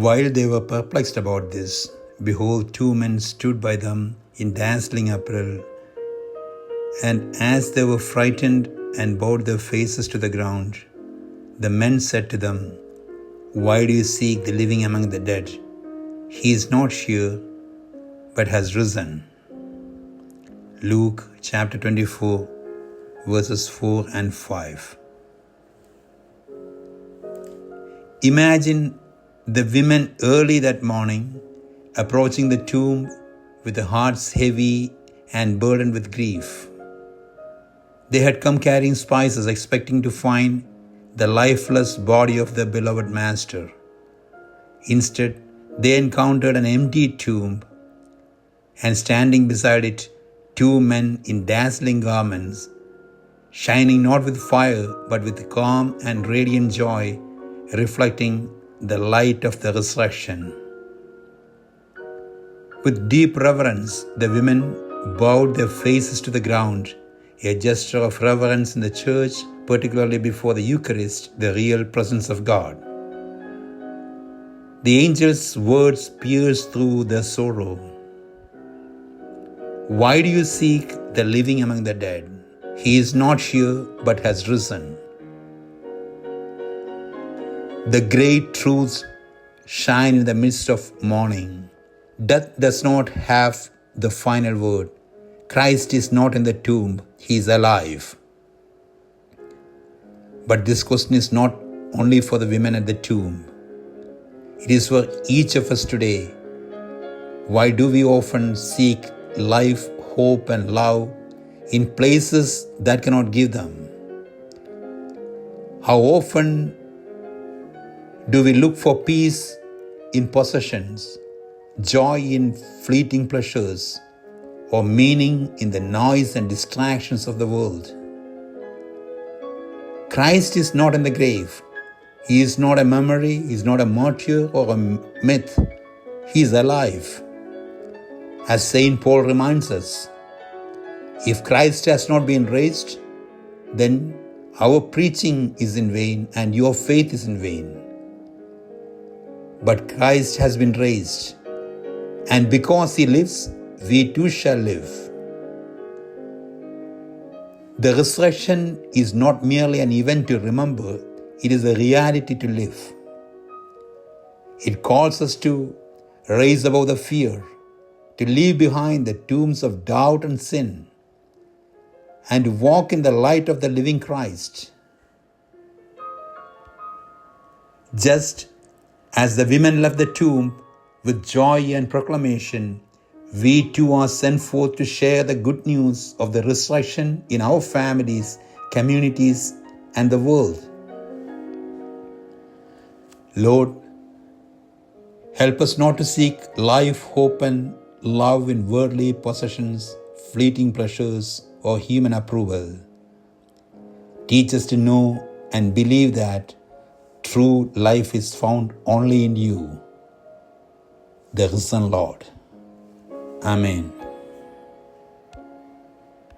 While they were perplexed about this, behold, two men stood by them in dazzling apparel. And as they were frightened and bowed their faces to the ground, the men said to them, "Why do you seek the living among the dead? He is not here, but has risen." Luke chapter 24, verses 4 and 5. Imagine the women early that morning approaching the tomb with their hearts heavy and burdened with grief. They had come carrying spices, expecting to find the lifeless body of their beloved master. Instead, they encountered an empty tomb, and standing beside it, two men in dazzling garments, shining not with fire, but with calm and radiant joy, reflecting the light of the resurrection. With deep reverence, the women bowed their faces to the ground, a gesture of reverence in the church, particularly before the Eucharist, the real presence of God. The angel's words pierced through their sorrow. "Why do you seek the living among the dead? He is not here, but has risen." The great truths shine in the midst of mourning. Death does not have the final word. Christ is not in the tomb, he is alive. But this question is not only for the women at the tomb. It is for each of us today. Why do we often seek life, hope, and love in places that cannot give them? How often do we look for peace in possessions, joy in fleeting pleasures, or meaning in the noise and distractions of the world? Christ is not in the grave. He is not a memory, he is not a martyr or a myth. He is alive. As St. Paul reminds us, if Christ has not been raised, then our preaching is in vain and your faith is in vain. But Christ has been raised, and because he lives, we too shall live. The resurrection is not merely an event to remember, it is a reality to live. It calls us to rise above the fear, to leave behind the tombs of doubt and sin, and to walk in the light of the living Christ. Just as the women left the tomb with joy and proclamation, we too are sent forth to share the good news of the resurrection in our families, communities, and the world. Lord, help us not to seek life, hope, and love in worldly possessions, fleeting pleasures, or human approval. Teach us to know and believe that true life is found only in you, the risen Lord. Amen.